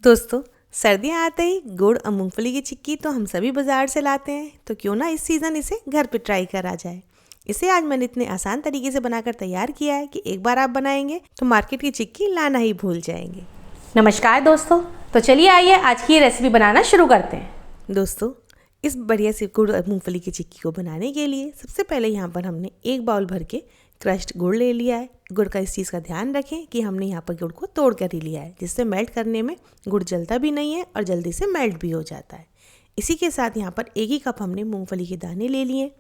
दोस्तों, सर्दियाँ आते ही गुड़ और मूंगफली की चिक्की तो हम सभी बाज़ार से लाते हैं, तो क्यों ना इस सीज़न इसे घर पे ट्राई करा जाए। इसे आज मैंने इतने आसान तरीके से बनाकर तैयार किया है कि एक बार आप बनाएंगे तो मार्केट की चिक्की लाना ही भूल जाएंगे। नमस्कार दोस्तों, तो चलिए आइए आज की ये रेसिपी बनाना शुरू करते हैं। दोस्तों, इस बढ़िया सी गुड़ और मूंगफली की चिक्की को बनाने के लिए सबसे पहले यहाँ पर हमने एक बाउल भर के क्रश्ड गुड़ ले लिया है। गुड़ का इस चीज़ का ध्यान रखें कि हमने यहाँ पर गुड़ को तोड़ कर ही लिया है, जिससे मेल्ट करने में गुड़ जलता भी नहीं है और जल्दी से मेल्ट भी हो जाता है। इसी के साथ यहाँ पर एक ही कप हमने मूंगफली के दाने ले लिए।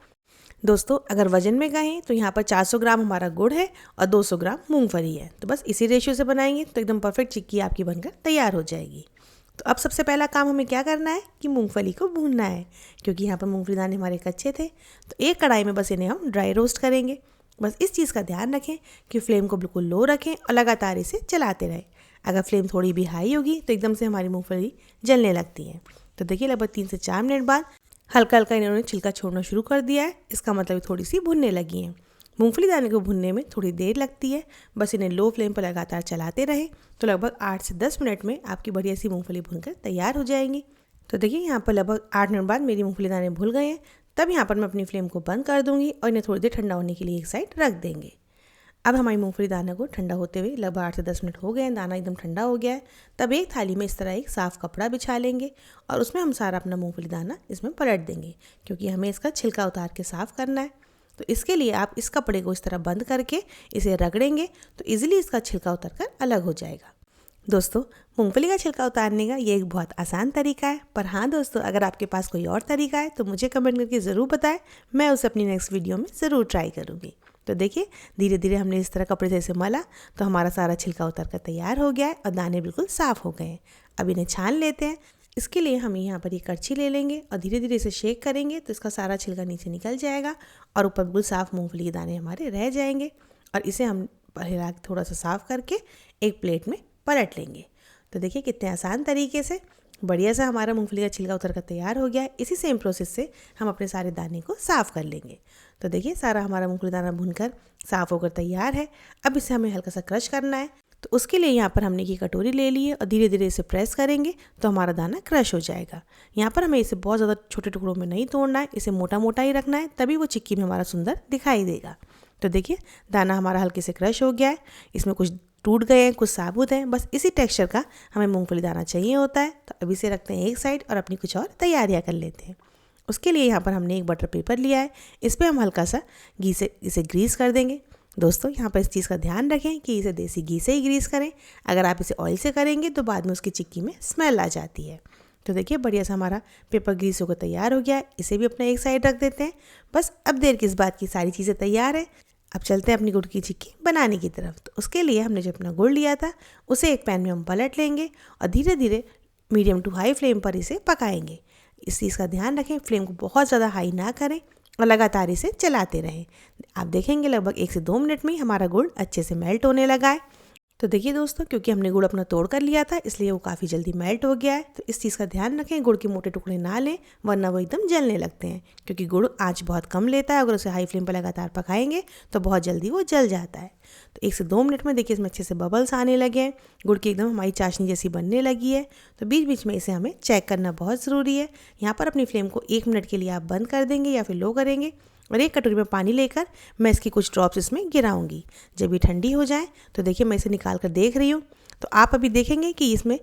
दोस्तों, अगर वजन में कहें तो यहाँ पर 400 ग्राम हमारा गुड़ है और 200 ग्राम मूंगफली है। तो बस इसी रेशियो से बनाएंगे तो एकदम परफेक्ट चिक्की आपकी बनकर तैयार हो जाएगी। तो अब सबसे पहला काम हमें क्या करना है कि मूंगफली को भूनना है, क्योंकि यहाँ पर मूंगफली दाने हमारे कच्चे थे। तो एक कढ़ाई में बस इन्हें हम ड्राई रोस्ट करेंगे। बस इस चीज़ का ध्यान रखें कि फ्लेम को बिल्कुल लो रखें और लगातार इसे चलाते रहें। अगर फ्लेम थोड़ी भी हाई होगी तो एकदम से हमारी मूंगफली जलने लगती है। तो देखिए, लगभग 3 से 4 मिनट बाद हल्का हल्का इन्होंने छिलका छोड़ना शुरू कर दिया है। इसका मतलब थोड़ी सी भुनने लगी हैं। मूंगफली दाने को भुनने में थोड़ी देर लगती है, बस इन्हें लो फ्लेम पर लगातार चलाते रहें तो लगभग 8 से 10 मिनट में आपकी बढ़िया सी मूंगफली भुनकर तैयार हो जाएंगी। तो देखिए, यहाँ पर लगभग 8 मिनट बाद मेरी मूंगफली दाने भुन गए हैं। तब यहाँ पर मैं अपनी फ्लेम को बंद कर दूंगी और इन्हें थोड़ी देर ठंडा होने के लिए एक साइड रख देंगे। अब हमारी मूंगफली दाना को ठंडा होते हुए लगभग 8 से 10 मिनट हो गए हैं। दाना एकदम ठंडा हो गया है। तब एक थाली में इस तरह एक साफ़ कपड़ा बिछा लेंगे और उसमें हम सारा अपना मूंगफली दाना इसमें पलट देंगे, क्योंकि हमें इसका छिलका उतार के साफ़ करना है। तो इसके लिए आप इस कपड़े को इस तरह बंद करके इसे रगड़ेंगे तो इजीली इसका छिलका उतर कर अलग हो जाएगा। दोस्तों, मूंगफली का छिलका उतारने का ये एक बहुत आसान तरीका है। पर हाँ दोस्तों, अगर आपके पास कोई और तरीका है तो मुझे कमेंट करके ज़रूर बताएं। मैं उसे अपनी नेक्स्ट वीडियो में ज़रूर ट्राई करूँगी। तो देखिए, धीरे धीरे हमने इस तरह कपड़े से इसे मला तो हमारा सारा छिलका उतर कर तैयार हो गया है और दाने बिल्कुल साफ़ हो गए हैं। अब इन्हें छान लेते हैं। इसके लिए हम यहाँ पर ये करछी ले लेंगे और धीरे धीरे इसे शेक करेंगे तो इसका सारा छिलका नीचे निकल जाएगा और ऊपर बिल्कुल साफ़ मूंगफली के दाने हमारे रह जाएंगे। और इसे हम हिला के थोड़ा सा साफ़ करके एक प्लेट में पलट लेंगे। तो देखिए, कितने आसान तरीके से बढ़िया सा हमारा मूंगफली का छिलका उतर कर तैयार हो गया है। इसी सेम प्रोसेस से हम अपने सारे दाने को साफ़ कर लेंगे। तो देखिए, सारा हमारा मूंगफली दाना भुनकर साफ़ होकर तैयार है। अब इसे हमें हल्का सा क्रश करना है। तो उसके लिए यहाँ पर हमने ये कटोरी ले ली है और धीरे धीरे इसे प्रेस करेंगे तो हमारा दाना क्रश हो जाएगा। यहाँ पर हमें इसे बहुत ज़्यादा छोटे टुकड़ों में नहीं तोड़ना है, इसे मोटा मोटा ही रखना है, तभी वो चिक्की में हमारा सुंदर दिखाई देगा। तो देखिए, दाना हमारा हल्के से क्रश हो गया है। इसमें कुछ टूट गए हैं, कुछ साबुत हैं। बस इसी टेक्सचर का हमें मूंगफली दाना चाहिए होता है। तो अभी से रखते हैं एक साइड और अपनी कुछ और तैयारियां कर लेते हैं। उसके लिए यहाँ पर हमने एक बटर पेपर लिया है। इस पर हम हल्का सा घी से इसे ग्रीस कर देंगे। दोस्तों, यहाँ पर इस चीज़ का ध्यान रखें कि इसे देसी घी से ही ग्रीस करें। अगर आप इसे ऑयल से करेंगे तो बाद में उसकी चिक्की में स्मेल आ जाती है। तो देखिए, बढ़िया सा हमारा पेपर ग्रीस होकर तैयार हो गया है। इसे भी अपना एक साइड रख देते हैं। बस अब देर किस बात की, सारी चीज़ें तैयार है। अब चलते हैं अपनी गुड़ की चिक्की बनाने की तरफ। तो उसके लिए हमने जो अपना गुड़ लिया था उसे एक पैन में हम पलट लेंगे और धीरे धीरे मीडियम टू हाई फ्लेम पर इसे पकाएंगे। इस चीज़ का ध्यान रखें, फ्लेम को बहुत ज़्यादा हाई ना करें और लगातार इसे चलाते रहें। आप देखेंगे लगभग 1 से 2 मिनट में ही हमारा गुड़ अच्छे से मेल्ट होने लगा है। तो देखिए दोस्तों, क्योंकि हमने गुड़ अपना तोड़ कर लिया था इसलिए वो काफ़ी जल्दी मेल्ट हो गया है। तो इस चीज़ का ध्यान रखें, गुड़ के मोटे टुकड़े ना लें वरना वो एकदम जलने लगते हैं, क्योंकि गुड़ आंच बहुत कम लेता है। अगर उसे हाई फ्लेम पर लगातार पकाएंगे तो बहुत जल्दी वो जल जाता है। तो 1 से 2 मिनट में देखिए इसमें अच्छे से बबल्स आने लगे हैं। गुड़ की एकदम हमारी चाशनी जैसी बनने लगी है। तो बीच बीच में इसे हमें चेक करना बहुत ज़रूरी है। यहाँ पर अपनी फ्लेम को 1 मिनट के लिए आप बंद कर देंगे या फिर लो करेंगे और एक कटोरी में पानी लेकर मैं इसकी कुछ ड्रॉप्स इसमें गिराऊंगी। जब ये ठंडी हो जाए तो देखिए, मैं इसे निकाल कर देख रही हूँ। तो आप अभी देखेंगे कि इसमें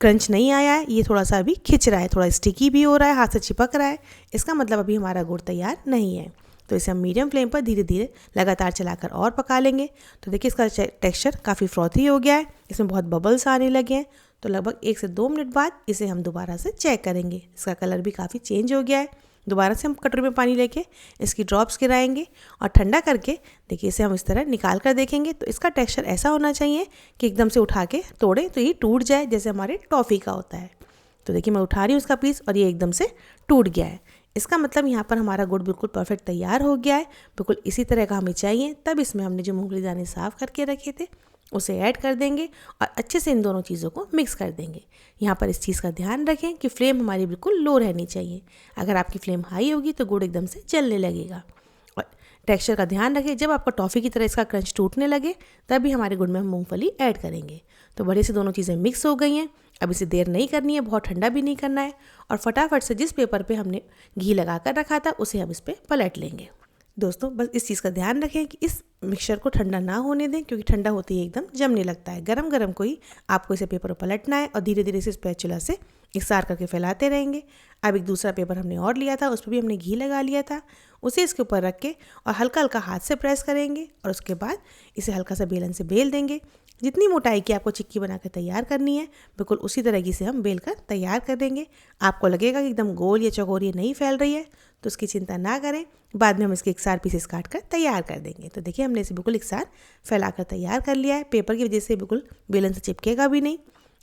क्रंच नहीं आया है, ये थोड़ा सा अभी खिंच रहा है, थोड़ा स्टिकी भी हो रहा है, हाथ से चिपक रहा है। इसका मतलब अभी हमारा गुड़ तैयार नहीं है। तो इसे हम मीडियम फ्लेम पर धीरे धीरे लगातार चलाकर और पका लेंगे। तो देखिए, इसका टेक्स्चर काफ़ी फ्रॉथी हो गया है, इसमें बहुत बबल्स आने लगे हैं। तो लगभग 1 से 2 मिनट बाद इसे हम दोबारा से चेक करेंगे। इसका कलर भी काफ़ी चेंज हो गया है। दोबारा से हम कटोरी में पानी लेके इसकी ड्रॉप्स गिराएंगे और ठंडा करके देखिए इसे हम इस तरह निकाल कर देखेंगे। तो इसका टेक्सचर ऐसा होना चाहिए कि एकदम से उठा के तोड़ें तो ये टूट जाए, जैसे हमारे टॉफ़ी का होता है। तो देखिए, मैं उठा रही हूँ उसका पीस और ये एकदम से टूट गया है। इसका मतलब यहाँ पर हमारा गुड़ बिल्कुल परफेक्ट तैयार हो गया है। बिल्कुल इसी तरह का हमें चाहिए। तब इसमें हमने जो मूंगफली दाने साफ़ करके रखे थे उसे ऐड कर देंगे और अच्छे से इन दोनों चीज़ों को मिक्स कर देंगे। यहाँ पर इस चीज़ का ध्यान रखें कि फ्लेम हमारी बिल्कुल लो रहनी चाहिए। अगर आपकी फ्लेम हाई होगी तो गुड़ एकदम से जलने लगेगा। और टेक्सचर का ध्यान रखें, जब आपका टॉफ़ी की तरह इसका क्रंच टूटने लगे तभी हमारे गुड़ में हम मूंगफली ऐड करेंगे। तो बढ़िया से दोनों चीज़ें मिक्स हो गई हैं। अब इसे देर नहीं करनी है, बहुत ठंडा भी नहीं करना है, और फटाफट से जिस पेपर पे हमने घी लगा कर रखा था उसे हम इस पर पलट लेंगे। दोस्तों बस इस चीज़ का ध्यान रखें कि इस मिक्सचर को ठंडा ना होने दें, क्योंकि ठंडा होते ही एकदम जमने लगता है। गरम गरम को ही आपको इसे पेपर पर पलटना है और धीरे धीरे इसे स्पैचुला से इकसार करके फैलाते रहेंगे। अब एक दूसरा पेपर हमने और लिया था, उस पर भी हमने घी लगा लिया था, उसे इसके ऊपर रख के और हल्का हल्का हाथ से प्रेस करेंगे और उसके बाद इसे हल्का सा बेलन से बेल देंगे। जितनी मोटाई की आपको चिक्की बनाकर तैयार करनी है बिल्कुल उसी तरह की से हम बेल कर तैयार कर देंगे। आपको लगेगा कि एकदम गोल या चौकोर ये नहीं फैल रही है तो उसकी चिंता ना करें, बाद में हम इसके इकसार पीसेस काट कर तैयार कर देंगे। तो देखिए हमने इसे बिल्कुल इकसार फैला कर तैयार कर लिया है, पेपर की वजह से बिल्कुल बेलन से चिपकेगा भी नहीं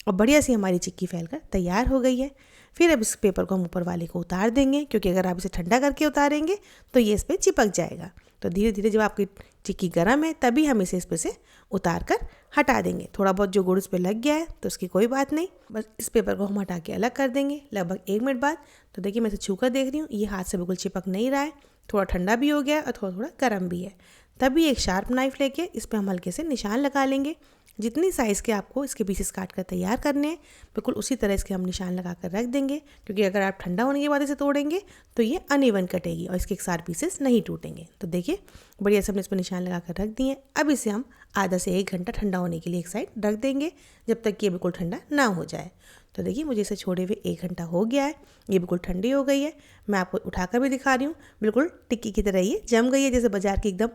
और बढ़िया सी हमारी चिक्की फैल कर तैयार हो गई है। फिर अब इस पेपर को हम ऊपर वाले को उतार देंगे, क्योंकि अगर आप इसे ठंडा करके उतारेंगे तो ये इस पर चिपक जाएगा। तो धीरे धीरे जब आपकी चिक्की गर्म है तभी हम इसे इस पर से उतार कर हटा देंगे। थोड़ा बहुत जो गुड़ इस पर लग गया है तो उसकी कोई बात नहीं, बस इस पेपर को हम हटा के अलग कर देंगे लगभग 1 मिनट बाद। तो देखिए मैं इसे छू कर देख रही हूँ, ये हाथ से बिल्कुल चिपक नहीं रहा है, थोड़ा ठंडा भी हो गया है और थोड़ा थोड़ा गर्म भी है। तभी एक शार्प नाइफ लेके इस पर हम हल्के से निशान लगा लेंगे। जितनी साइज़ के आपको इसके पीसेस काट कर तैयार करने हैं बिल्कुल उसी तरह इसके हम निशान लगा कर रख देंगे, क्योंकि अगर आप ठंडा होने के बाद इसे तोड़ेंगे तो ये अनइवन कटेगी और इसके इकसार पीसेस नहीं टूटेंगे। तो देखिए बढ़िया से हमने इस पर निशान लगा कर रख दिए। अब इसे हम आधा से 1 घंटा ठंडा होने के लिए एक साइड रख देंगे, जब तक कि ये बिल्कुल ठंडा ना हो जाए। तो देखिए मुझे इसे छोड़े हुए 1 घंटा हो गया है, ये बिल्कुल ठंडी हो गई है। मैं आपको उठाकर भी दिखा रही हूँ, बिल्कुल टिक्की की तरह ये जम गई है, जैसे बाजार की एकदम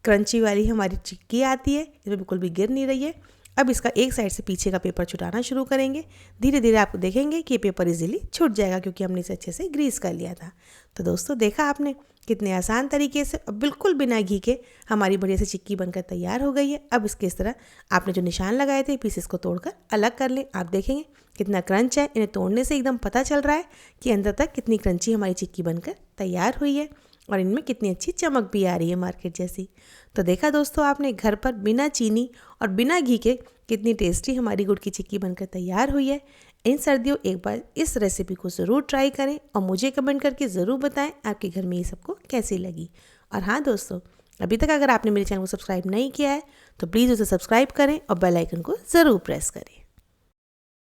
क्रंची वाली हमारी चिक्की आती है, इसमें बिल्कुल भी गिर नहीं रही है। अब इसका एक साइड से पीछे का पेपर छुटाना शुरू करेंगे। धीरे धीरे आप देखेंगे कि ये पेपर इजीली छूट जाएगा, क्योंकि हमने इसे अच्छे से ग्रीस कर लिया था। तो दोस्तों देखा आपने कितने आसान तरीके से और बिल्कुल बिना घी के हमारी बढ़िया से चिक्की बनकर तैयार हो गई है। अब इसके इस तरह आपने जो निशान लगाए थे पीसेस को तोड़कर अलग कर लें। आप देखेंगे कितना क्रंच है, इन्हें तोड़ने से एकदम पता चल रहा है कि अंदर तक कितनी क्रंची हमारी चिक्की बनकर तैयार हुई है और इनमें कितनी अच्छी चमक भी आ रही है मार्केट जैसी। तो देखा दोस्तों आपने घर पर बिना चीनी और बिना घी के कितनी टेस्टी हमारी गुड़ की चिक्की बनकर तैयार हुई है। इन सर्दियों एक बार इस रेसिपी को ज़रूर ट्राई करें और मुझे कमेंट करके ज़रूर बताएं आपके घर में ये सबको कैसी लगी। और हाँ दोस्तों, अभी तक अगर आपने मेरे चैनल को सब्सक्राइब नहीं किया है तो प्लीज़ उसे सब्सक्राइब करें और बेल आइकन को ज़रूर प्रेस करें।